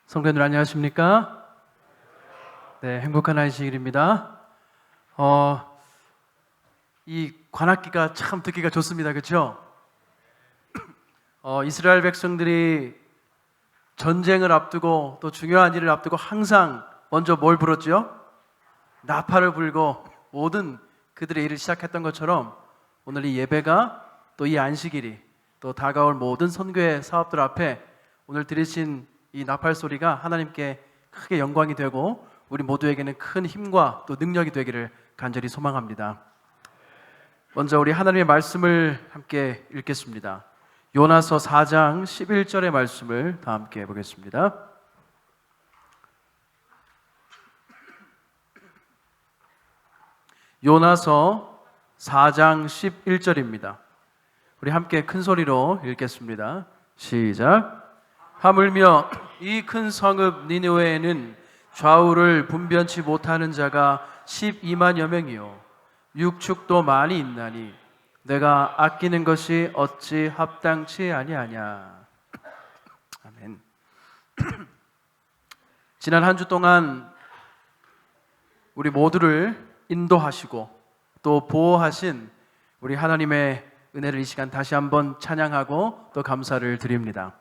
성도님들 안녕하십니까? 네, 행복한 안식일입니다. 이 관악기가 참 듣기가 좋습니다. 그렇죠? 이스라엘 백성들이 전쟁을 앞두고 또 중요한 일을 앞두고 항상 먼저 뭘 불었죠? 나팔을 불고 모든 그들의 일을 시작했던 것처럼 오늘 이 예배가 또 이 안식일이 또 다가올 모든 선교의 사업들 앞에 오늘 들으신 이 나팔 소리가 하나님께 크게 영광이 되고 우리 모두에게는 큰 힘과 또 능력이 되기를 간절히 소망합니다. 먼저 우리 하나님의 말씀을 함께 읽겠습니다. 요나서 4장 11절의 말씀을 다 함께 보겠습니다. 요나서 4장 11절입니다. 우리 함께 큰 소리로 읽겠습니다. 시작. 하물며 이 큰 성읍 니느웨에는 좌우를 분변치 못하는 자가 12만여 명이요 육축도 많이 있나니 내가 아끼는 것이 어찌 합당치 아니하냐. 아멘. 지난 한 주 동안 우리 모두를 인도하시고 또 보호하신 우리 하나님의 은혜를 이 시간 다시 한번 찬양하고 또 감사를 드립니다.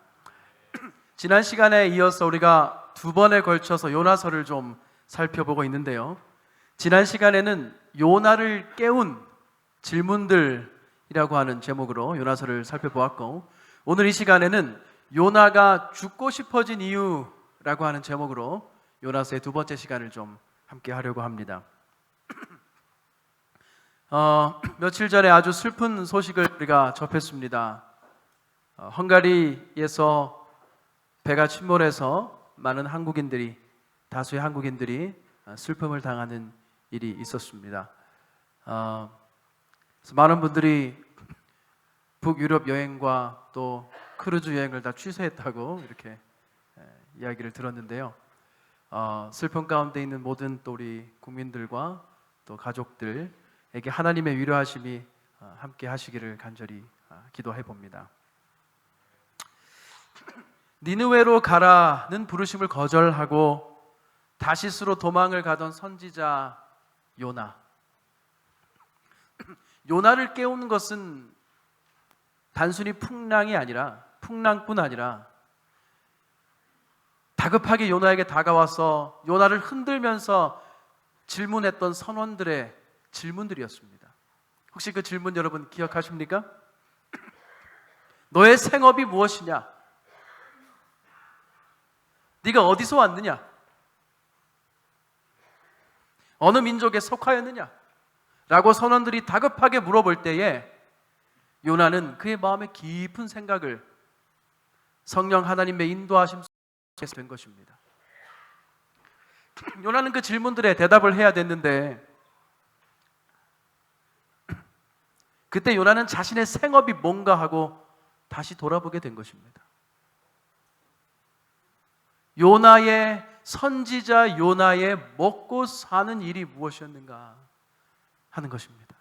지난 시간에 이어서 우리가 두 번에 걸쳐서 요나서를 좀 살펴보고 있는데요. 지난 시간에는 요나를 깨운 질문들이라고 하는 제목으로 요나서를 살펴보았고, 오늘 이 시간에는 요나가 죽고 싶어진 이유라고 하는 제목으로 요나서의 두 번째 시간을 좀 함께 하려고 합니다. 며칠 전에 아주 슬픈 소식을 우리가 접했습니다. 헝가리에서 배가 침몰해서 많은 한국인들이, 다수의 한국인들이 슬픔을 당하는 일이 있었습니다. 그래서 많은 분들이 북유럽 여행과 또 크루즈 여행을 다 취소했다고 이렇게 이야기를 들었는데요. 슬픔 가운데 있는 모든 또 우리 국민들과 또 가족들에게 하나님의 위로하심이 함께 하시기를 간절히 기도해 봅니다. 니느웨로 가라는 부르심을 거절하고 다시스로 도망을 가던 선지자 요나. 요나를 깨우는 것은 단순히 풍랑뿐 아니라 다급하게 요나에게 다가와서 요나를 흔들면서 질문했던 선원들의 질문들이었습니다. 혹시 그 질문 여러분 기억하십니까? 너의 생업이 무엇이냐? 네가 어디서 왔느냐? 어느 민족에 속하였느냐? 라고 선원들이 다급하게 물어볼 때에 요나는 그의 마음의 깊은 생각을 성령 하나님의 인도하심 속에서 된 것입니다. 요나는 그 질문들에 대답을 해야 됐는데 그때 요나는 자신의 생업이 뭔가 하고 다시 돌아보게 된 것입니다. 선지자 요나의 먹고 사는 일이 무엇이었는가 하는 것입니다.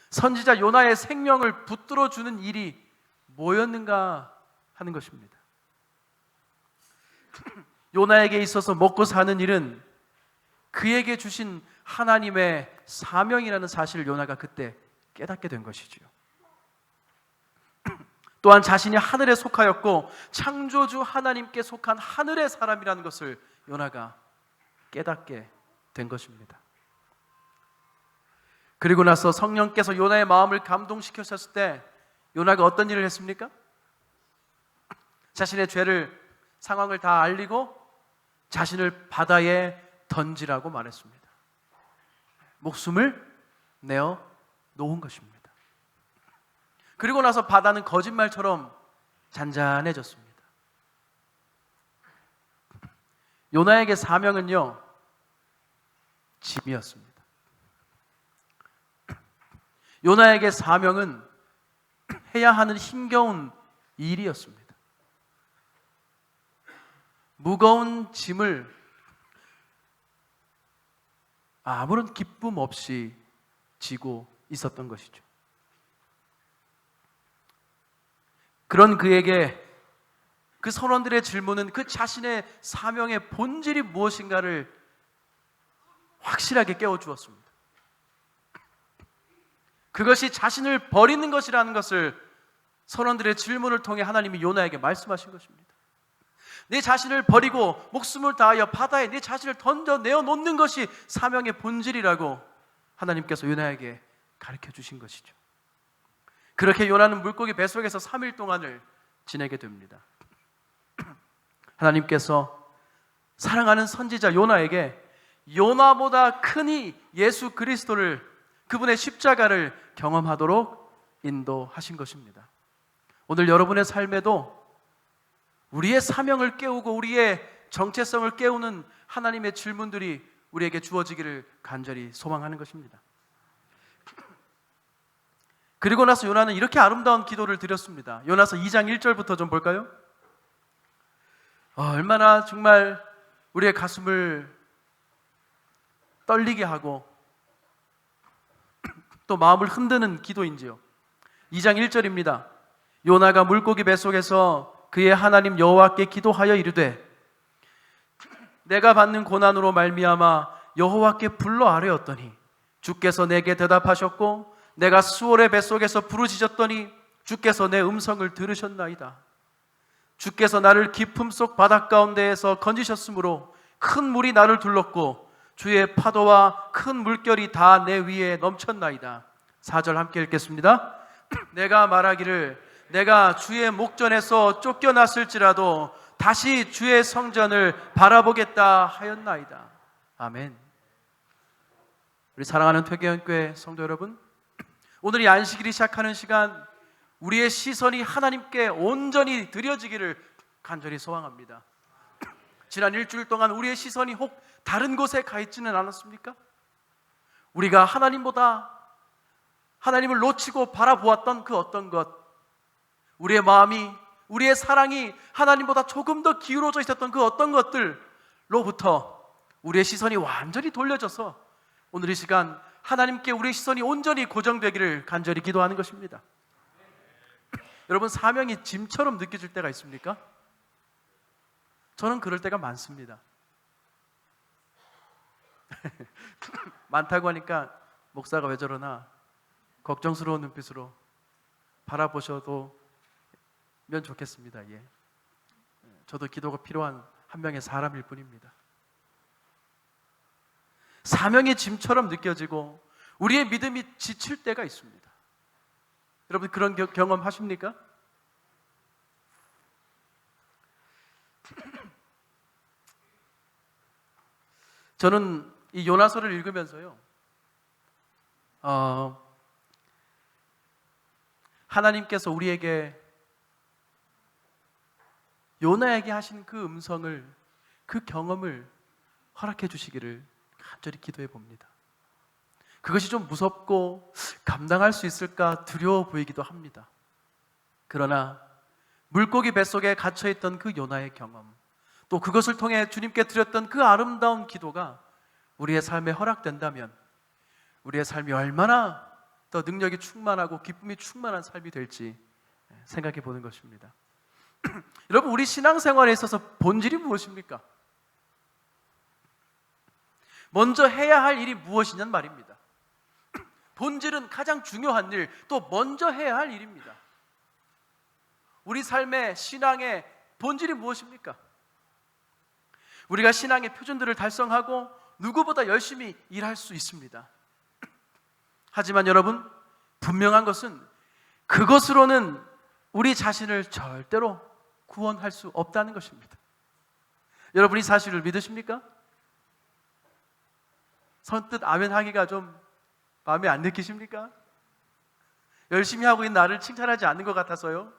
선지자 요나의 생명을 붙들어 주는 일이 뭐였는가 하는 것입니다. 요나에게 있어서 먹고 사는 일은 그에게 주신 하나님의 사명이라는 사실을 요나가 그때 깨닫게 된 것이지요. 또한 자신이 하늘에 속하였고 창조주 하나님께 속한 하늘의 사람이라는 것을 요나가 깨닫게 된 것입니다. 그리고 나서 성령께서 요나의 마음을 감동시키셨을 때 요나가 어떤 일을 했습니까? 자신의 상황을 다 알리고 자신을 바다에 던지라고 말했습니다. 목숨을 내어 놓은 것입니다. 그리고 나서 바다는 거짓말처럼 잔잔해졌습니다. 요나에게 사명은요, 짐이었습니다. 요나에게 사명은 해야 하는 힘겨운 일이었습니다. 무거운 짐을 아무런 기쁨 없이 지고 있었던 것이죠. 그런 그에게 그 선원들의 질문은 그 자신의 사명의 본질이 무엇인가를 확실하게 깨워주었습니다. 그것이 자신을 버리는 것이라는 것을 선원들의 질문을 통해 하나님이 요나에게 말씀하신 것입니다. 내 자신을 버리고 목숨을 다하여 바다에 내 자신을 던져 내어놓는 것이 사명의 본질이라고 하나님께서 요나에게 가르쳐 주신 것이죠. 그렇게 요나는 물고기 뱃속에서 3일 동안을 지내게 됩니다. 하나님께서 사랑하는 선지자 요나에게 요나보다 크니 예수 그리스도를, 그분의 십자가를 경험하도록 인도하신 것입니다. 오늘 여러분의 삶에도 우리의 사명을 깨우고 우리의 정체성을 깨우는 하나님의 질문들이 우리에게 주어지기를 간절히 소망하는 것입니다. 그리고 나서 요나는 이렇게 아름다운 기도를 드렸습니다. 요나서 2장 1절부터 좀 볼까요? 얼마나 정말 우리의 가슴을 떨리게 하고 또 마음을 흔드는 기도인지요. 2장 1절입니다. 요나가 물고기 뱃속에서 그의 하나님 여호와께 기도하여 이르되 내가 받는 고난으로 말미암아 여호와께 불러 아뢰었더니 주께서 내게 대답하셨고 내가 수월의 뱃속에서 부르짖었더니 주께서 내 음성을 들으셨나이다. 주께서 나를 깊음 속 바닷 가운데에서 건지셨으므로 큰 물이 나를 둘렀고 주의 파도와 큰 물결이 다 내 위에 넘쳤나이다. 4절 함께 읽겠습니다. 내가 말하기를 내가 주의 목전에서 쫓겨났을지라도 다시 주의 성전을 바라보겠다 하였나이다. 아멘. 우리 사랑하는 퇴계연교회 성도 여러분, 오늘 이 안식일이 시작하는 시간 우리의 시선이 하나님께 온전히 드려지기를 간절히 소망합니다. 지난 일주일 동안 우리의 시선이 혹 다른 곳에 가 있지는 않았습니까? 우리가 하나님을 놓치고 바라보았던 그 어떤 것, 우리의 마음이, 우리의 사랑이 하나님보다 조금 더 기울어져 있었던 그 어떤 것들로부터 우리의 시선이 완전히 돌려져서 오늘 이 시간 하나님께 우리의 시선이 온전히 고정되기를 간절히 기도하는 것입니다. 여러분, 사명이 짐처럼 느껴질 때가 있습니까? 저는 그럴 때가 많습니다. 많다고 하니까 목사가 왜 저러나 걱정스러운 눈빛으로 바라보셔도 면 좋겠습니다. 예. 저도 기도가 필요한 한 명의 사람일 뿐입니다. 사명의 짐처럼 느껴지고 우리의 믿음이 지칠 때가 있습니다. 여러분, 그런 경험 하십니까? 저는 이 요나서를 읽으면서요, 하나님께서 우리에게 요나에게 하신 그 음성을, 그 경험을 허락해 주시기를 간절히 기도해 봅니다. 그것이 좀 무섭고 감당할 수 있을까 두려워 보이기도 합니다. 그러나 물고기 뱃속에 갇혀있던 그 요나의 경험, 또 그것을 통해 주님께 드렸던 그 아름다운 기도가 우리의 삶에 허락된다면 우리의 삶이 얼마나 더 능력이 충만하고 기쁨이 충만한 삶이 될지 생각해 보는 것입니다. 여러분, 우리 신앙생활에 있어서 본질이 무엇입니까? 먼저 해야 할 일이 무엇이냐는 말입니다. 본질은 가장 중요한 일, 또 먼저 해야 할 일입니다. 우리 삶의 신앙의 본질이 무엇입니까? 우리가 신앙의 표준들을 달성하고 누구보다 열심히 일할 수 있습니다. 하지만 여러분, 분명한 것은 그것으로는 우리 자신을 절대로 구원할 수 없다는 것입니다. 여러분이 사실을 믿으십니까? 선뜻 아멘 하기가 좀 마음에 안 느끼십니까? 열심히 하고 있는 나를 칭찬하지 않는 것 같아서요.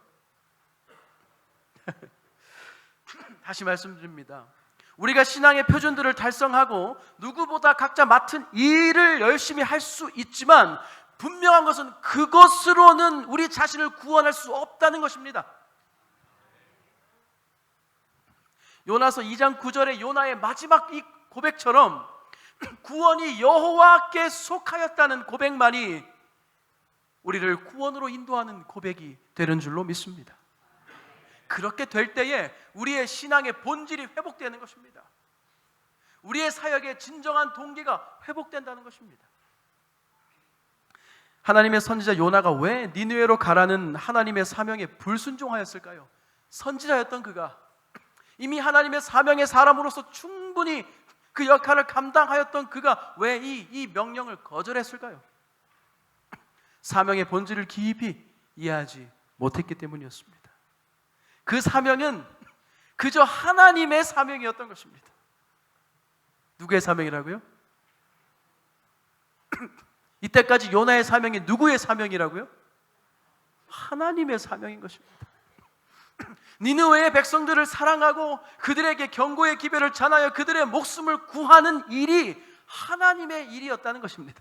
다시 말씀드립니다. 우리가 신앙의 표준들을 달성하고 누구보다 각자 맡은 일을 열심히 할 수 있지만 분명한 것은 그것으로는 우리 자신을 구원할 수 없다는 것입니다. 요나서 2장 9절의 요나의 마지막 이 고백처럼 구원이 여호와께 속하였다는 고백만이 우리를 구원으로 인도하는 고백이 되는 줄로 믿습니다. 그렇게 될 때에 우리의 신앙의 본질이 회복되는 것입니다. 우리의 사역의 진정한 동기가 회복된다는 것입니다. 하나님의 선지자 요나가 왜 니느웨로 가라는 하나님의 사명에 불순종하였을까요? 선지자였던 그가, 이미 하나님의 사명의 사람으로서 충분히 그 역할을 감당하였던 그가 왜 이 명령을 거절했을까요? 사명의 본질을 깊이 이해하지 못했기 때문이었습니다. 그 사명은 그저 하나님의 사명이었던 것입니다. 누구의 사명이라고요? 이때까지 요나의 사명이 누구의 사명이라고요? 하나님의 사명인 것입니다. 니느웨의 백성들을 사랑하고 그들에게 경고의 기별을 전하여 그들의 목숨을 구하는 일이 하나님의 일이었다는 것입니다.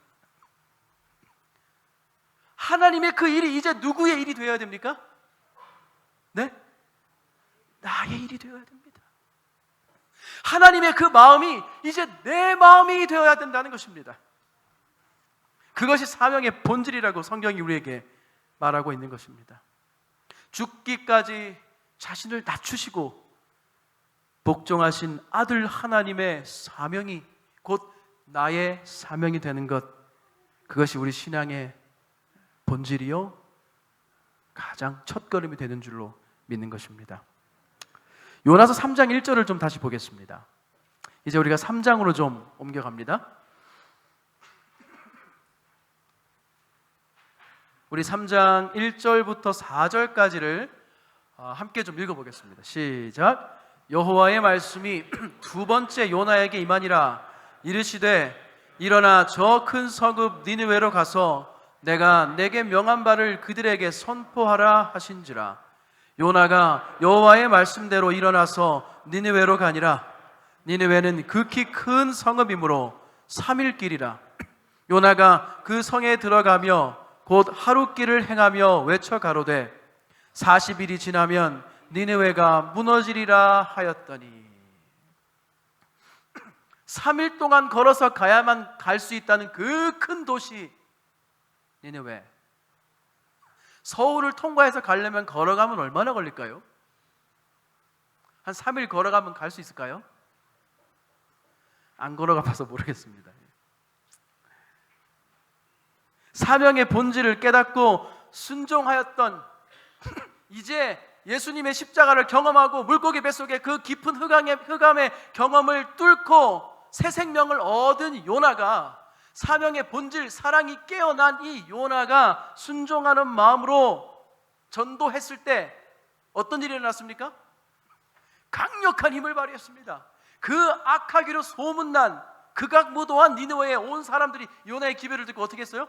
하나님의 그 일이 이제 누구의 일이 되어야 됩니까? 네? 나의 일이 되어야 됩니다. 하나님의 그 마음이 이제 내 마음이 되어야 된다는 것입니다. 그것이 사명의 본질이라고 성경이 우리에게 말하고 있는 것입니다. 죽기까지 자신을 낮추시고 복종하신 아들 하나님의 사명이 곧 나의 사명이 되는 것, 그것이 우리 신앙의 본질이요 가장 첫걸음이 되는 줄로 믿는 것입니다. 요나서 3장 1절을 좀 다시 보겠습니다. 이제 우리가 3장으로 좀 옮겨갑니다. 우리 3장 1절부터 4절까지를 함께 좀 읽어보겠습니다. 시작. 여호와의 말씀이 두 번째 요나에게 임하니라. 이르시되 일어나 저 큰 성읍 니느웨로 가서 내가 내게 명한 바를 그들에게 선포하라 하신지라. 요나가 여호와의 말씀대로 일어나서 니느웨로 가니라. 니느웨는 극히 큰 성읍이므로 3일 길이라. 요나가 그 성에 들어가며 곧 하룻길을 행하며 외쳐 가로되 40일이 지나면 니느웨가 무너지리라 하였더니, 3일 동안 걸어서 가야만 갈 수 있다는 그 큰 도시 니느웨, 서울을 통과해서 가려면 걸어가면 얼마나 걸릴까요? 한 3일 걸어가면 갈 수 있을까요? 안 걸어가 봐서 모르겠습니다. 사명의 본질을 깨닫고 순종하였던, 이제 예수님의 십자가를 경험하고 물고기 뱃속의 그 깊은 흑암의 경험을 뚫고 새 생명을 얻은 요나가, 사명의 본질, 사랑이 깨어난 이 요나가 순종하는 마음으로 전도했을 때 어떤 일이 일어났습니까? 강력한 힘을 발휘했습니다. 그 악하기로 소문난 극악무도한 니느웨에 온 사람들이 요나의 기별을 듣고 어떻게 했어요?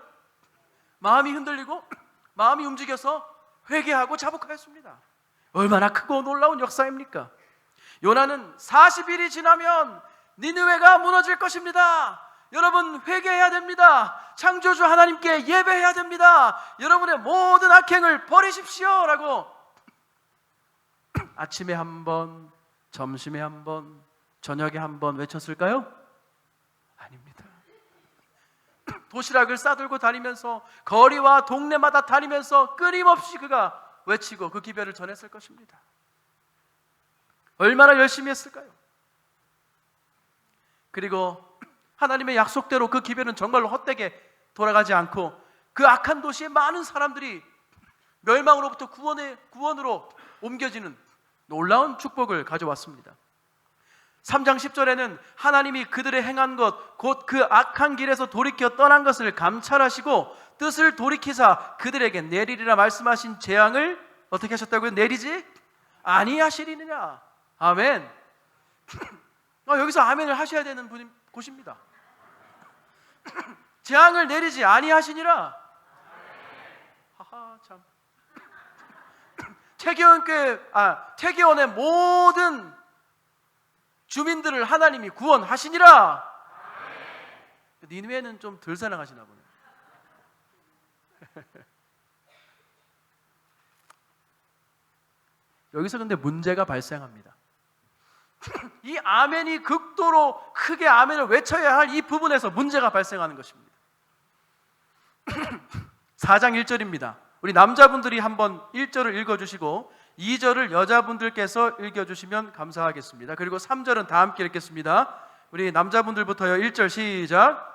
마음이 흔들리고 마음이 움직여서 회개하고 자복하였습니다. 얼마나 크고 놀라운 역사입니까? 요나는 40일이 지나면 니느웨가 무너질 것입니다. 여러분 회개해야 됩니다. 창조주 하나님께 예배해야 됩니다. 여러분의 모든 악행을 버리십시오 라고 아침에 한 번, 점심에 한 번, 저녁에 한 번 외쳤을까요? 아닙니다. 도시락을 싸들고 다니면서 거리와 동네마다 다니면서 끊임없이 그가 외치고 그 기별을 전했을 것입니다. 얼마나 열심히 했을까요? 그리고 하나님의 약속대로 그 기별은 정말로 헛되게 돌아가지 않고 그 악한 도시의 많은 사람들이 멸망으로부터 구원으로 옮겨지는 놀라운 축복을 가져왔습니다. 3장 10절에는 하나님이 그들의 행한 것, 곧 그 악한 길에서 돌이켜 떠난 것을 감찰하시고 뜻을 돌이키사 그들에게 내리리라 말씀하신 재앙을 어떻게 하셨다고요? 내리지 아니하시리느냐. 아멘. 여기서 아멘을 하셔야 되는 곳입니다. 재앙을 내리지 아니하시니라. 하하 참. 태계원의 모든 주민들을 하나님이 구원하시니라. 니느웨는 좀 덜 사랑하시나 보네. 여기서 근데 문제가 발생합니다. 이 아멘이 극도로 크게 아멘을 외쳐야 할 이 부분에서 문제가 발생하는 것입니다. 4장 1절입니다. 우리 남자분들이 한번 1절을 읽어주시고 2절을 여자분들께서 읽어주시면 감사하겠습니다. 그리고 3절은 다 함께 읽겠습니다. 우리 남자분들부터요. 1절 시작.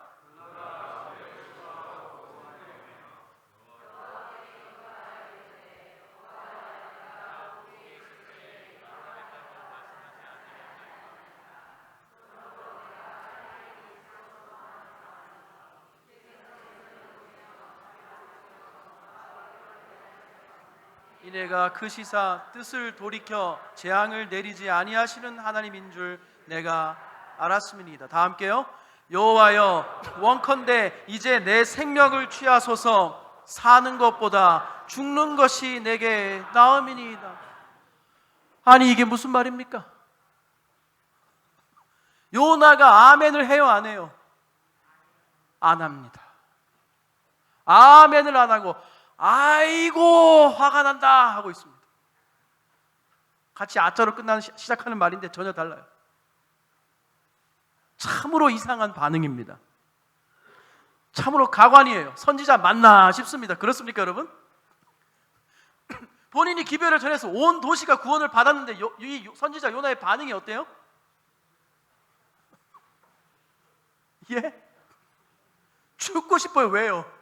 이내가 그 시사 뜻을 돌이켜 재앙을 내리지 아니하시는 하나님인 줄 내가 알았음이니이다. 다 함께요. 여호와여, 원컨대 이제 내 생명을 취하소서. 사는 것보다 죽는 것이 내게 나음이니이다. 아니 이게 무슨 말입니까? 요나가 아멘을 해요, 안 해요? 안 합니다. 아멘을 안 하고 아이고 화가 난다 하고 있습니다. 같이 아자로 시작하는 말인데 전혀 달라요. 참으로 이상한 반응입니다. 참으로 가관이에요. 선지자 맞나 싶습니다. 그렇습니까 여러분? 본인이 기별을 전해서 온 도시가 구원을 받았는데 이 선지자 요나의 반응이 어때요? 예? 죽고 싶어요. 왜요?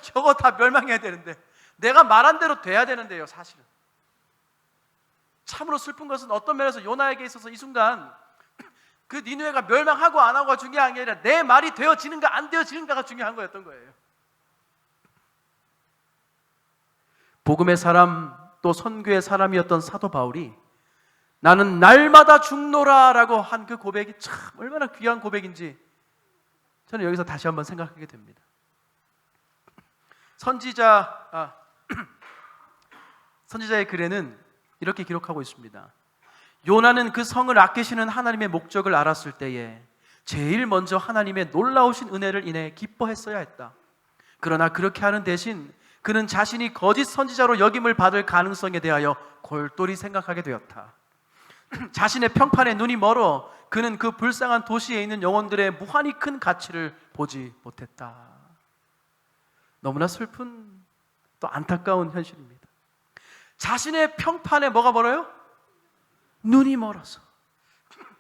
저거 다 멸망해야 되는데, 내가 말한 대로 돼야 되는데요. 사실은 참으로 슬픈 것은 어떤 면에서 요나에게 있어서 이 순간 그 니느웨가 멸망하고 안 하고가 중요한 게 아니라 내 말이 되어지는가 안 되어지는가가 중요한 거였던 거예요. 복음의 사람 또 선교의 사람이었던 사도 바울이 나는 날마다 죽노라 라고 한 그 고백이 참 얼마나 귀한 고백인지 저는 여기서 다시 한번 생각하게 됩니다. 선지자의 글에는 이렇게 기록하고 있습니다. 요나는 그 성을 아끼시는 하나님의 목적을 알았을 때에 제일 먼저 하나님의 놀라우신 은혜를 인해 기뻐했어야 했다. 그러나 그렇게 하는 대신 그는 자신이 거짓 선지자로 역임을 받을 가능성에 대하여 골똘히 생각하게 되었다. 자신의 평판에 눈이 멀어 그는 그 불쌍한 도시에 있는 영혼들의 무한히 큰 가치를 보지 못했다. 너무나 슬픈 또 안타까운 현실입니다. 자신의 평판에 뭐가 멀어요? 눈이 멀어서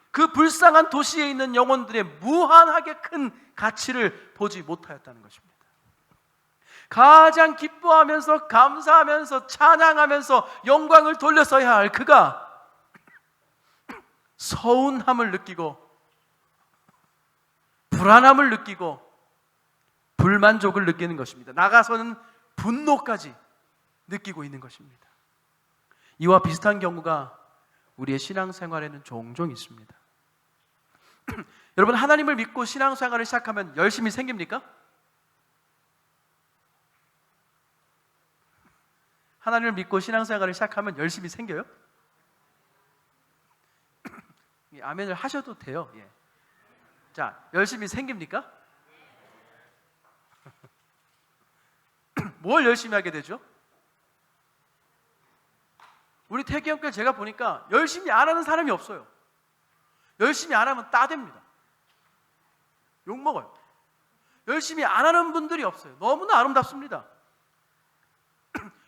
그 불쌍한 도시에 있는 영혼들의 무한하게 큰 가치를 보지 못하였다는 것입니다. 가장 기뻐하면서 감사하면서 찬양하면서 영광을 돌렸어야 할 그가 서운함을 느끼고 불안함을 느끼고 불만족을 느끼는 것입니다. 나가서는 분노까지 느끼고 있는 것입니다. 이와 비슷한 경우가 우리의 신앙생활에는 종종 있습니다. 여러분, 하나님을 믿고 신앙생활을 시작하면 열심히 생깁니까? 하나님을 믿고 신앙생활을 시작하면 열심히 생겨요? 아멘을 하셔도 돼요. 예. 자, 열심히 생깁니까? 뭘 열심히 하게 되죠? 우리 태기형께 제가 보니까 열심히 안 하는 사람이 없어요. 열심히 안 하면 따댑니다. 욕먹어요. 열심히 안 하는 분들이 없어요. 너무나 아름답습니다.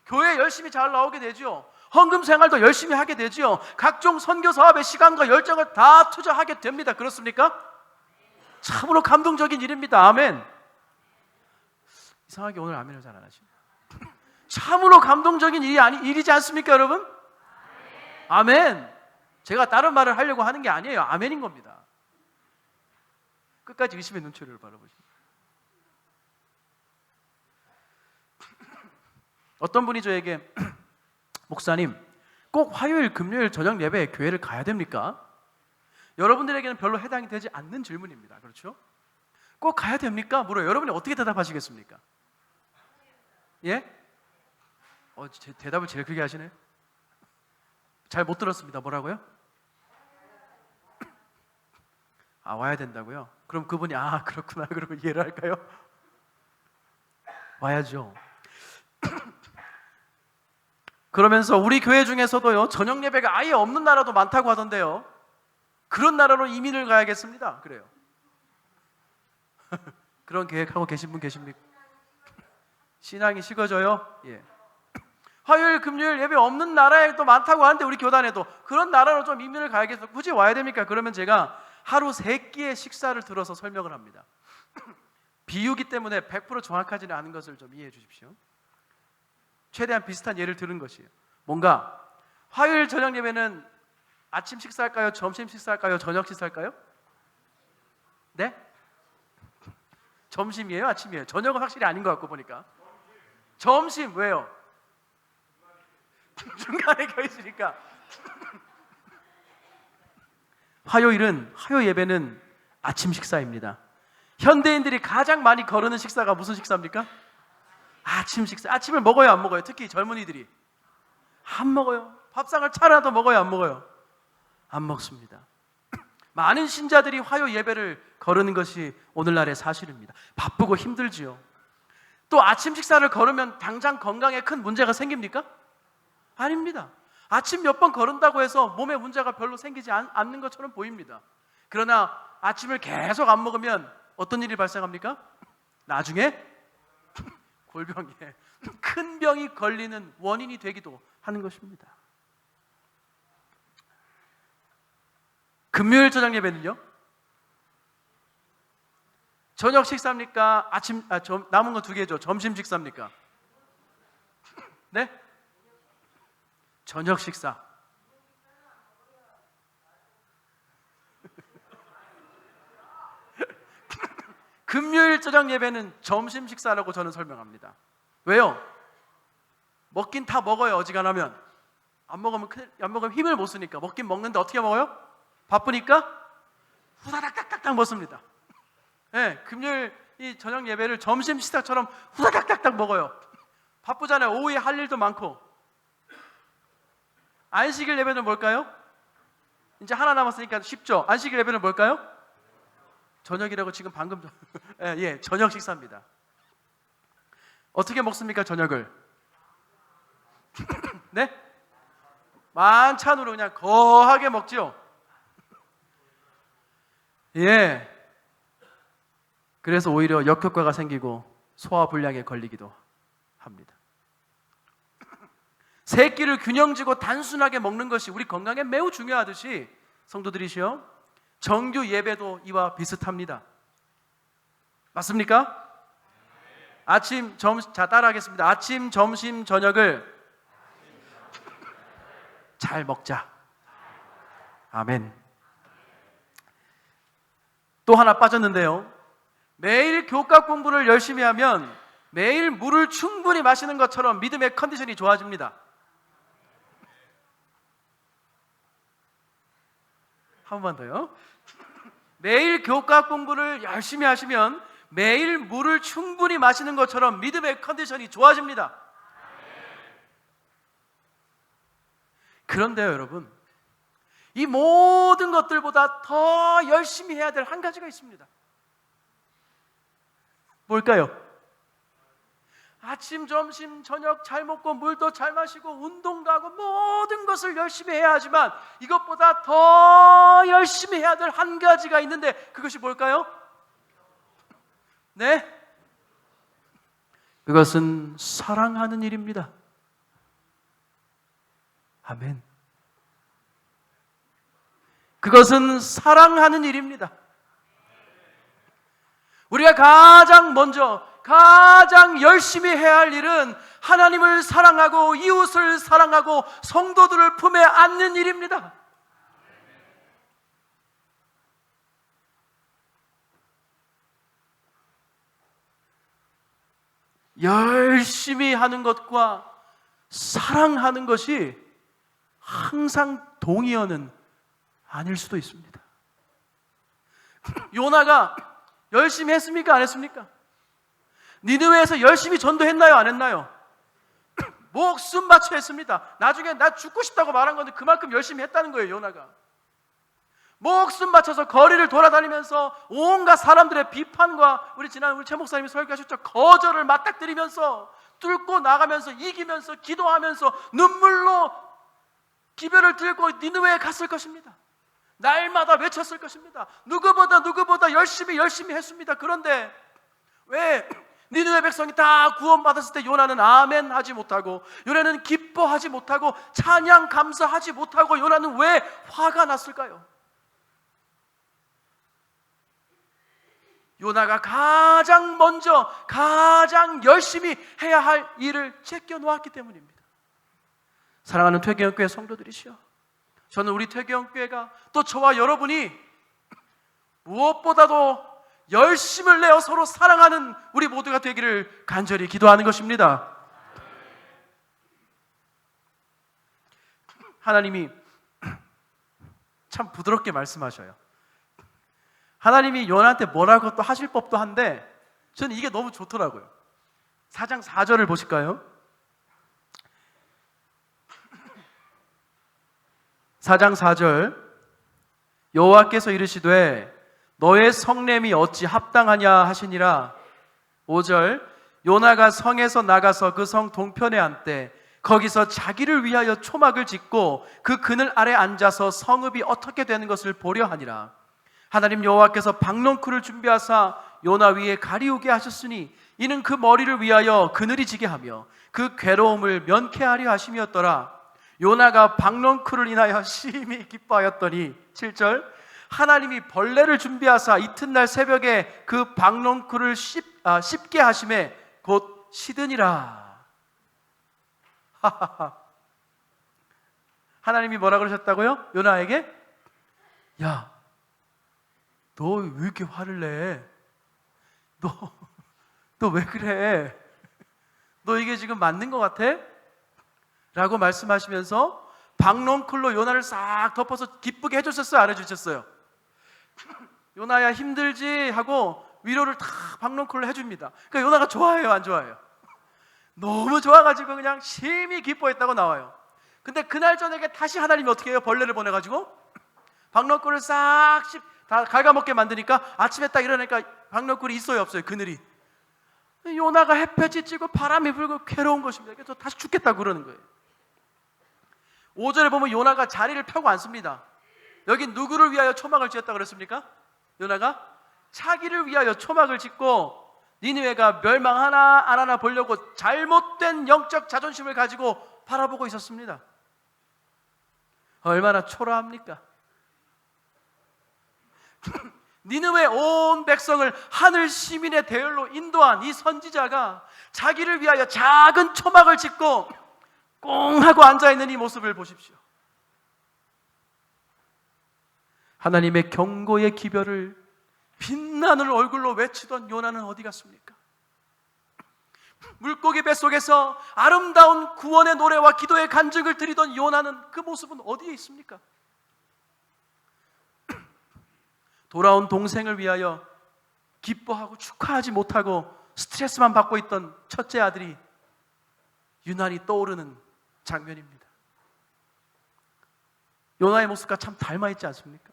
교회에 열심히 잘 나오게 되죠. 헌금 생활도 열심히 하게 되죠. 각종 선교 사업에 시간과 열정을 다 투자하게 됩니다. 그렇습니까? 참으로 감동적인 일입니다. 아멘. 이상하게 오늘 아멘을 잘 안 하시네요. 참으로 감동적인 일이지 않습니까 여러분? 아멘. 제가 다른 말을 하려고 하는 게 아니에요. 아멘인 겁니다. 끝까지 의심의 눈초리를 바라보십니다. 어떤 분이 저에게 목사님, 꼭 화요일, 금요일 저녁 예배에 교회를 가야 됩니까? 여러분들에게는 별로 해당이 되지 않는 질문입니다. 그렇죠? 꼭 가야 됩니까? 물어요. 여러분이 어떻게 대답하시겠습니까? 예? 제 대답을 제일 크게 하시네요. 잘 못 들었습니다. 뭐라고요? 와야 된다고요? 그럼 그분이 그렇구나 그러고 이해를 할까요? 와야죠. 그러면서 우리 교회 중에서도요, 저녁 예배가 아예 없는 나라도 많다고 하던데요. 그런 나라로 이민을 가야겠습니다. 그래요. 그런 계획하고 계신 분 계십니까? 신앙이 식어져요? 예. 화요일, 금요일 예배 없는 나라에 또 많다고 하는데 우리 교단에도 그런 나라로 좀 이민을 가야겠어. 굳이 와야 됩니까? 그러면 제가 하루 3끼의 식사를 들어서 설명을 합니다. 비유기 때문에 100% 정확하지는 않은 것을 좀 이해해 주십시오. 최대한 비슷한 예를 들은 것이에요. 뭔가 화요일 저녁 예배는 아침 식사할까요? 점심 식사할까요? 저녁 식사할까요? 네? 점심이에요? 아침이에요? 저녁은 확실히 아닌 것 같고 보니까 점심. 왜요? 중간에 껴있으니까. 화요 예배는 아침 식사입니다. 현대인들이 가장 많이 거르는 식사가 무슨 식사입니까? 아침 식사. 아침을 먹어요, 안 먹어요? 특히 젊은이들이 안 먹어요. 밥상을 차려도 먹어요, 안 먹어요? 안 먹습니다. 많은 신자들이 화요 예배를 거르는 것이 오늘날의 사실입니다. 바쁘고 힘들지요. 또 아침 식사를 거르면 당장 건강에 큰 문제가 생깁니까? 아닙니다. 아침 몇 번 거른다고 해서 몸에 문제가 별로 생기지 않는 것처럼 보입니다. 그러나 아침을 계속 안 먹으면 어떤 일이 발생합니까? 나중에 골병에 큰 병이 걸리는 원인이 되기도 하는 것입니다. 금요일 저녁 예배는요? 저녁 식사입니까? 남은 거 2개죠. 점심 식사입니까? 네? 저녁 식사. 금요일 저녁 예배는 점심 식사라고 저는 설명합니다. 왜요? 먹긴 다 먹어요. 어지간하면 안 먹으면 힘을 못 쓰니까. 먹긴 먹는데 어떻게 먹어요? 바쁘니까 후다닥닥닥 먹습니다. 네, 금요일 이 저녁 예배를 점심 식사처럼 후다닥닥닥 먹어요. 바쁘잖아요. 오후에 할 일도 많고. 안식일 예배는 뭘까요? 이제 하나 남았으니까 쉽죠. 안식일 예배는 뭘까요? 저녁이라고 지금 방금 저녁 식사입니다. 어떻게 먹습니까, 저녁을? 네? 만찬으로 그냥 거하게 먹지요. 예. 그래서 오히려 역효과가 생기고 소화불량에 걸리기도 합니다. 세 끼를 균형지고 단순하게 먹는 것이 우리 건강에 매우 중요하듯이 성도들이시여, 정규 예배도 이와 비슷합니다. 맞습니까? 따라하겠습니다. 아침, 점심, 저녁을 잘 먹자. 아멘. 또 하나 빠졌는데요. 매일 교과 공부를 열심히 하면 매일 물을 충분히 마시는 것처럼 믿음의 컨디션이 좋아집니다. 한 번만 더요. 매일 교과 공부를 열심히 하시면 매일 물을 충분히 마시는 것처럼 믿음의 컨디션이 좋아집니다. 그런데요, 여러분, 이 모든 것들보다 더 열심히 해야 될 한 가지가 있습니다. 뭘까요? 아침, 점심, 저녁 잘 먹고 물도 잘 마시고 운동 가고 모든 것을 열심히 해야 하지만 이것보다 더 열심히 해야 될 한 가지가 있는데 그것이 뭘까요? 네? 그것은 사랑하는 일입니다. 아멘. 그것은 사랑하는 일입니다. 우리가 가장 열심히 해야 할 일은 하나님을 사랑하고 이웃을 사랑하고 성도들을 품에 안는 일입니다. 열심히 하는 것과 사랑하는 것이 항상 동의어는 아닐 수도 있습니다. 요나가 열심히 했습니까? 안 했습니까? 니느웨에서 열심히 전도했나요? 안 했나요? 목숨 바쳐 했습니다. 나중에 나 죽고 싶다고 말한 건데 그만큼 열심히 했다는 거예요, 요나가. 목숨 바쳐서 거리를 돌아다니면서 온갖 사람들의 비판과 우리 최 목사님이 설교하셨죠. 거절을 맞닥뜨리면서 뚫고 나가면서 이기면서 기도하면서 눈물로 기별을 들고 니느웨에 갔을 것입니다. 날마다 외쳤을 것입니다. 누구보다 열심히 했습니다. 그런데 왜 니느웨 백성이 다 구원받았을 때 요나는 아멘 하지 못하고, 요나는 기뻐하지 못하고, 찬양 감사하지 못하고, 요나는 왜 화가 났을까요? 요나가 가장 먼저 가장 열심히 해야 할 일을 제껴 놓았기 때문입니다. 사랑하는 퇴계원교회 성도들이시여, 저는 우리 퇴계원교회가 또 저와 여러분이 무엇보다도 열심을 내어 서로 사랑하는 우리 모두가 되기를 간절히 기도하는 것입니다. 하나님이 참 부드럽게 말씀하셔요. 하나님이 요나한테 뭐라고 또 하실 법도 한데 저는 이게 너무 좋더라고요. 4장 4절을 보실까요? 4장 4절, 여호와께서 이르시되 너의 성냄이 어찌 합당하냐 하시니라. 5절, 요나가 성에서 나가서 그 성 동편에 앉되 거기서 자기를 위하여 초막을 짓고 그 그늘 아래 앉아서 성읍이 어떻게 되는 것을 보려 하니라. 하나님 여호와께서 박넝쿨을 준비하사 요나 위에 가리우게 하셨으니 이는 그 머리를 위하여 그늘이 지게 하며 그 괴로움을 면케하려 하심이었더라. 요나가 박넝쿨을 인하여 심히 기뻐하였더니 7절, 하나님이 벌레를 준비하사 이튿날 새벽에 그 박넝쿨을 씹게 하심에 곧 시드니라. 하나님이 뭐라 그러셨다고요? 요나에게? 야, 너 왜 이렇게 화를 내? 너 왜 그래? 너 이게 지금 맞는 것 같아? 라고 말씀하시면서 박넝쿨로 요나를 싹 덮어서 기쁘게 해주셨어요? 안 해주셨어요? 요나야 힘들지? 하고 위로를 다 박넝쿨로 해줍니다. 그러니까 요나가 좋아해요? 안 좋아해요? 너무 좋아가지고 그냥 심히 기뻐했다고 나와요. 근데 그날 저녁에 다시 하나님이 어떻게 해요? 벌레를 보내가지고 박넝쿨을 싹 다 갉아먹게 만드니까 아침에 딱 일어나니까 박넝쿨이 있어요? 없어요? 그늘이. 요나가 햇볕이 찌고 바람이 불고 괴로운 것입니다. 그래서 다시 죽겠다고 그러는 거예요. 5절에 보면 요나가 자리를 펴고 앉습니다. 여기 누구를 위하여 초막을 지었다고 그랬습니까? 요나가 자기를 위하여 초막을 짓고 니느웨가 멸망하나 안 하나 보려고 잘못된 영적 자존심을 가지고 바라보고 있었습니다. 얼마나 초라합니까? 니느웨 온 백성을 하늘 시민의 대열로 인도한 이 선지자가 자기를 위하여 작은 초막을 짓고 꽁 하고 앉아있는 이 모습을 보십시오. 하나님의 경고의 기별을 빛나는 얼굴로 외치던 요나는 어디 갔습니까? 물고기 뱃속에서 아름다운 구원의 노래와 기도의 간증을 드리던 요나는 그 모습은 어디에 있습니까? 돌아온 동생을 위하여 기뻐하고 축하하지 못하고 스트레스만 받고 있던 첫째 아들이 유난히 떠오르는 장면입니다. 요나의 모습과 참 닮아있지 않습니까?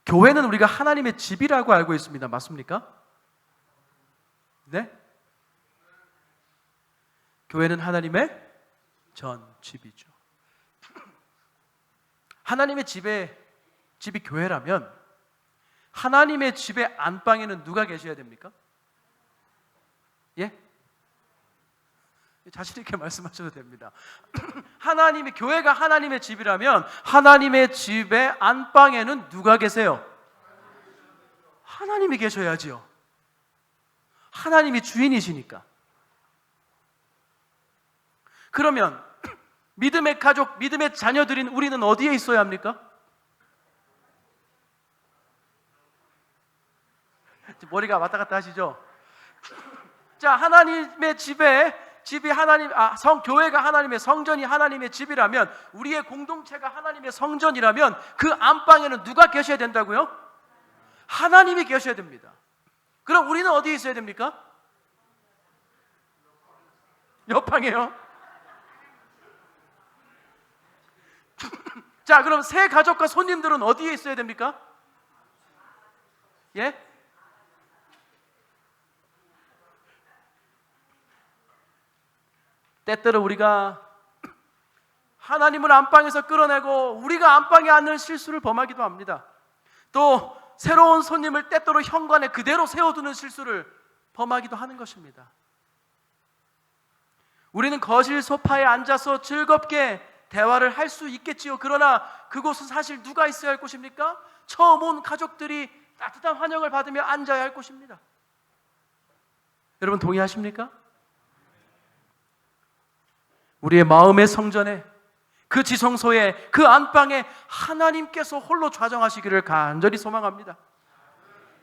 교회는 우리가 하나님의 집이라고 알고 있습니다. 맞습니까? 네? 교회는 하나님의 전 집이죠. 하나님의 집이 교회라면 하나님의 집의 안방에는 누가 계셔야 됩니까? 예? 자신 있게 말씀하셔도 됩니다. 교회가 하나님의 집이라면 하나님의 집의 안방에는 누가 계세요? 하나님이 계셔야지요. 하나님이 주인이시니까. 그러면 믿음의 가족, 믿음의 자녀들인 우리는 어디에 있어야 합니까? 머리가 왔다 갔다 하시죠? 자, 하나님의 교회가 하나님의 성전이 하나님의 집이라면, 우리의 공동체가 하나님의 성전이라면 그 안방에는 누가 계셔야 된다고요? 하나님이 계셔야 됩니다. 그럼 우리는 어디에 있어야 됩니까? 옆방에요. 자, 그럼 새 가족과 손님들은 어디에 있어야 됩니까? 예? 때때로 우리가 하나님을 안방에서 끌어내고 우리가 안방에 앉는 실수를 범하기도 합니다. 또 새로운 손님을 때때로 현관에 그대로 세워두는 실수를 범하기도 하는 것입니다. 우리는 거실 소파에 앉아서 즐겁게 대화를 할 수 있겠지요. 그러나 그곳은 사실 누가 있어야 할 곳입니까? 처음 온 가족들이 따뜻한 환영을 받으며 앉아야 할 곳입니다. 여러분 동의하십니까? 우리의 마음의 성전에, 그 지성소에, 그 안방에 하나님께서 홀로 좌정하시기를 간절히 소망합니다.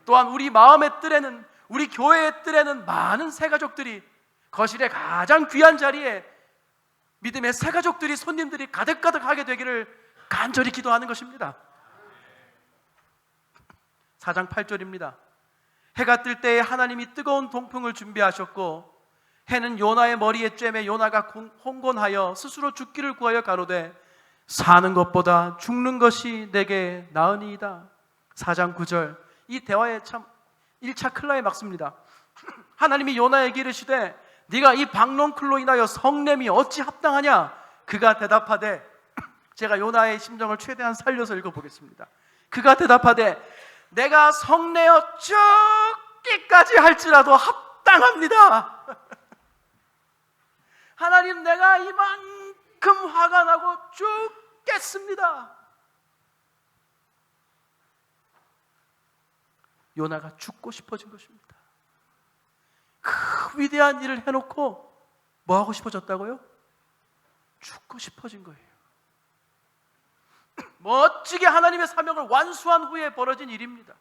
또한 우리 마음의 뜰에는, 우리 교회의 뜰에는 많은 새가족들이, 거실의 가장 귀한 자리에 믿음의 새가족들이, 손님들이 가득가득하게 되기를 간절히 기도하는 것입니다. 4장 8절입니다. 해가 뜰 때에 하나님이 뜨거운 동풍을 준비하셨고 해는 요나의 머리에 쬐매 요나가 홍곤하여 스스로 죽기를 구하여 가로되 사는 것보다 죽는 것이 내게 나으니이다. 4장 9절. 이 대화에 참 1차 클라이막스입니다. 하나님이 요나에게 이르시되 네가 이 박농쿨로 인하여 성냄이 어찌 합당하냐? 그가 대답하되, 제가 요나의 심정을 최대한 살려서 읽어보겠습니다. 그가 대답하되 내가 성내어 죽기까지 할지라도 합당합니다. 하나님, 내가 이만큼 화가 나고 죽겠습니다. 요나가 죽고 싶어진 것입니다. 그 위대한 일을 해놓고 뭐 하고 싶어졌다고요? 죽고 싶어진 거예요. 멋지게 하나님의 사명을 완수한 후에 벌어진 일입니다.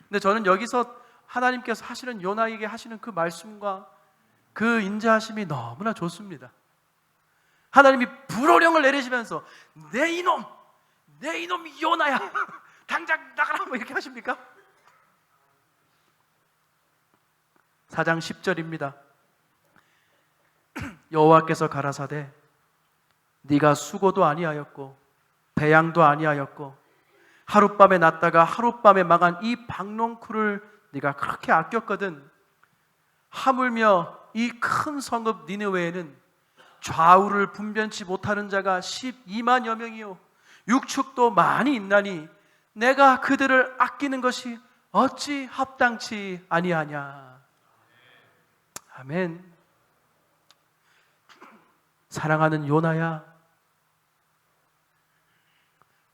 근데 저는 여기서 하나님께서 하시는, 요나에게 하시는 그 말씀과 그 인자하심이 너무나 좋습니다. 하나님이 불호령을 내리시면서 내 이놈 요나야 당장 나가라, 뭐 이렇게 하십니까? 4장 10절입니다. 여호와께서 가라사대 네가 수고도 아니하였고 배양도 아니하였고 하룻밤에 났다가 하룻밤에 망한 이 박농쿨을 네가 그렇게 아꼈거든. 하물며 이 큰 성읍 니느웨에는 좌우를 분변치 못하는 자가 12만여 명이요 육축도 많이 있나니 내가 그들을 아끼는 것이 어찌 합당치 아니하냐. 아멘. 사랑하는 요나야,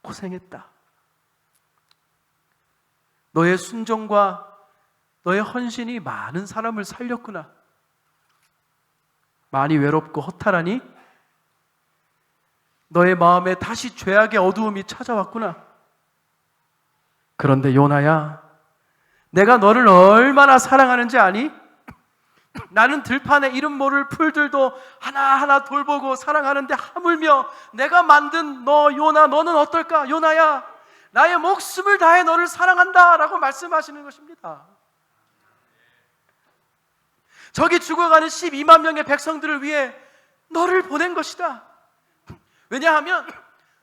고생했다. 너의 순종과 너의 헌신이 많은 사람을 살렸구나. 많이 외롭고 허탈하니 너의 마음에 다시 죄악의 어두움이 찾아왔구나. 그런데 요나야, 내가 너를 얼마나 사랑하는지 아니? 나는 들판에 이름 모를 풀들도 하나하나 돌보고 사랑하는데 하물며 내가 만든 너 요나, 너는 어떨까? 요나야, 나의 목숨을 다해 너를 사랑한다 라고 말씀하시는 것입니다. 저기 죽어가는 12만 명의 백성들을 위해 너를 보낸 것이다. 왜냐하면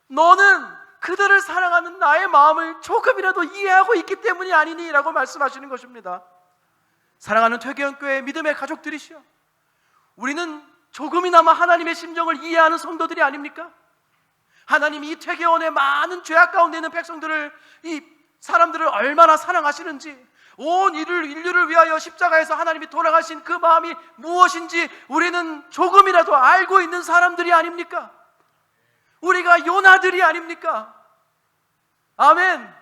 너는 그들을 사랑하는 나의 마음을 조금이라도 이해하고 있기 때문이 아니니 라고 말씀하시는 것입니다. 사랑하는 퇴계원교회 믿음의 가족들이시여, 우리는 조금이나마 하나님의 심정을 이해하는 성도들이 아닙니까? 하나님이 이 퇴계원의 많은 죄악 가운데 있는 백성들을, 이 사람들을 얼마나 사랑하시는지, 온 인류를 위하여 십자가에서 하나님이 돌아가신 그 마음이 무엇인지 우리는 조금이라도 알고 있는 사람들이 아닙니까? 우리가 요나들이 아닙니까? 아멘.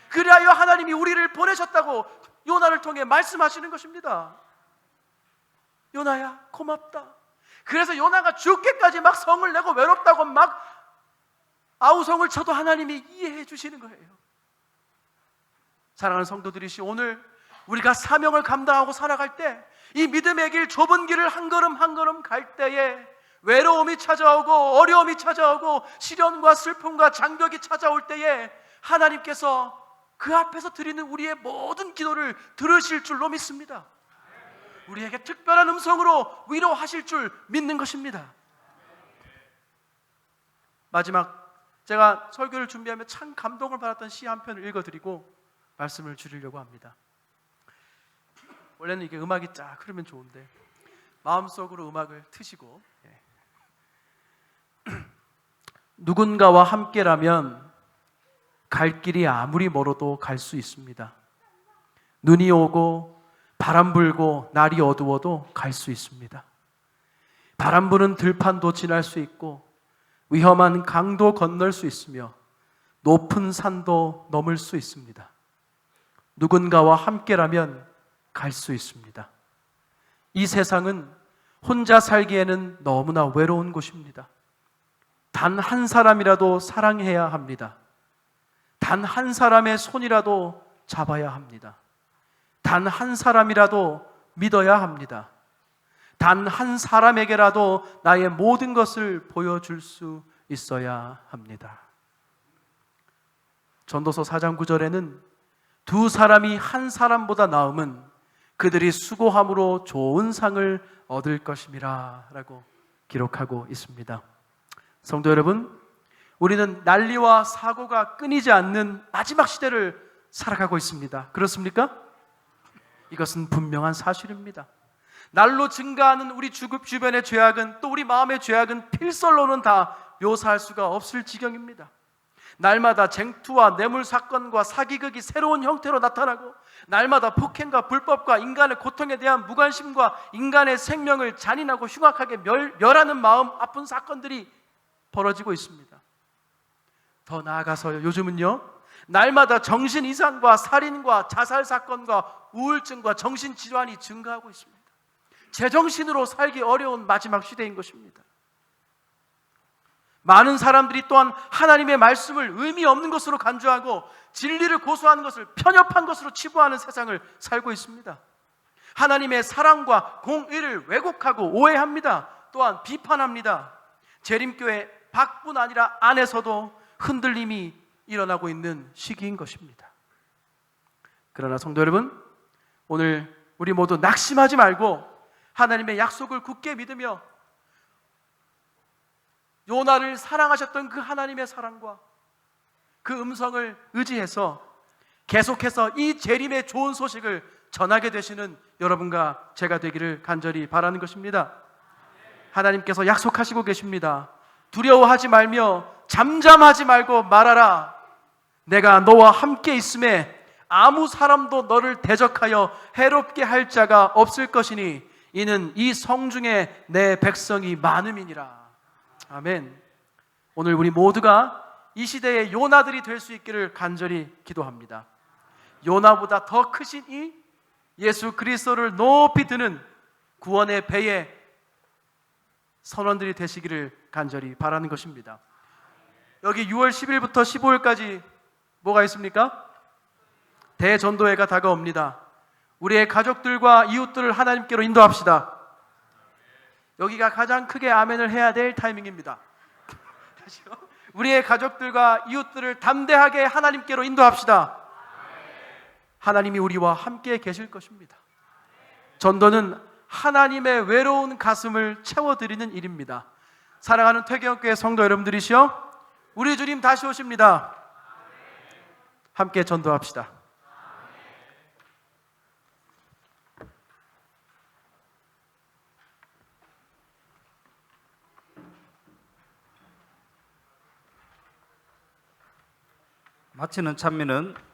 그리하여 하나님이 우리를 보내셨다고 요나를 통해 말씀하시는 것입니다. 요나야, 고맙다. 그래서 요나가 죽기까지 막 성을 내고 외롭다고 막 아우성을 쳐도 하나님이 이해해 주시는 거예요. 사랑하는 성도들이시, 오늘 우리가 사명을 감당하고 살아갈 때, 이 믿음의 길, 좁은 길을 한 걸음 한 걸음 갈 때에 외로움이 찾아오고 어려움이 찾아오고 시련과 슬픔과 장벽이 찾아올 때에 하나님께서 그 앞에서 드리는 우리의 모든 기도를 들으실 줄로 믿습니다. 우리에게 특별한 음성으로 위로하실 줄 믿는 것입니다. 마지막, 제가 설교를 준비하며 참 감동을 받았던 시 한 편을 읽어드리고 말씀을 줄이려고 합니다. 원래는 이게 음악이 쫙 흐르면 좋은데 마음속으로 음악을 트시고, 누군가와 함께라면 갈 길이 아무리 멀어도 갈 수 있습니다. 눈이 오고 바람 불고 날이 어두워도 갈 수 있습니다. 바람 부는 들판도 지날 수 있고 위험한 강도 건널 수 있으며 높은 산도 넘을 수 있습니다. 누군가와 함께라면 갈 수 있습니다. 이 세상은 혼자 살기에는 너무나 외로운 곳입니다. 단 한 사람이라도 사랑해야 합니다. 단 한 사람의 손이라도 잡아야 합니다. 단 한 사람이라도 믿어야 합니다. 단 한 사람에게라도 나의 모든 것을 보여줄 수 있어야 합니다. 전도서 4장 9절에는 두 사람이 한 사람보다 나음은 그들이 수고함으로 좋은 상을 얻을 것임이라 라고 기록하고 있습니다. 성도 여러분, 우리는 난리와 사고가 끊이지 않는 마지막 시대를 살아가고 있습니다. 그렇습니까? 이것은 분명한 사실입니다. 날로 증가하는 우리 주변의 죄악은, 또 우리 마음의 죄악은 필설로는 다 묘사할 수가 없을 지경입니다. 날마다 쟁투와 뇌물 사건과 사기극이 새로운 형태로 나타나고, 날마다 폭행과 불법과 인간의 고통에 대한 무관심과 인간의 생명을 잔인하고 흉악하게 멸하는 마음 아픈 사건들이 벌어지고 있습니다. 더 나아가서 요즘은요, 날마다 정신 이상과 살인과 자살 사건과 우울증과 정신질환이 증가하고 있습니다. 제정신으로 살기 어려운 마지막 시대인 것입니다. 많은 사람들이 또한 하나님의 말씀을 의미 없는 것으로 간주하고 진리를 고수하는 것을 편협한 것으로 치부하는 세상을 살고 있습니다. 하나님의 사랑과 공의를 왜곡하고 오해합니다. 또한 비판합니다. 재림교회 밖뿐 아니라 안에서도 흔들림이 일어나고 있는 시기인 것입니다. 그러나 성도 여러분, 오늘 우리 모두 낙심하지 말고 하나님의 약속을 굳게 믿으며 요나를 사랑하셨던 그 하나님의 사랑과 그 음성을 의지해서 계속해서 이 재림의 좋은 소식을 전하게 되시는 여러분과 제가 되기를 간절히 바라는 것입니다. 하나님께서 약속하시고 계십니다. 두려워하지 말며 잠잠하지 말고 말하라. 내가 너와 함께 있음에 아무 사람도 너를 대적하여 해롭게 할 자가 없을 것이니 이는 이 성중에 내 백성이 많음이니라. 아멘. 오늘 우리 모두가 이 시대의 요나들이 될 수 있기를 간절히 기도합니다. 요나보다 더 크신 이 예수 그리스도를 높이 드는 구원의 배의 선원들이 되시기를 간절히 바라는 것입니다. 여기 6월 10일부터 15일까지 뭐가 있습니까? 대전도회가 다가옵니다. 우리의 가족들과 이웃들을 하나님께로 인도합시다. 여기가 가장 크게 아멘을 해야 될 타이밍입니다. 다시요. 우리의 가족들과 이웃들을 담대하게 하나님께로 인도합시다. 하나님이 우리와 함께 계실 것입니다. 전도는 하나님의 외로운 가슴을 채워드리는 일입니다. 사랑하는 퇴계역교회 성도 여러분들이시여, 우리 주님 다시 오십니다. 함께 전도합시다. 마치는 찬미는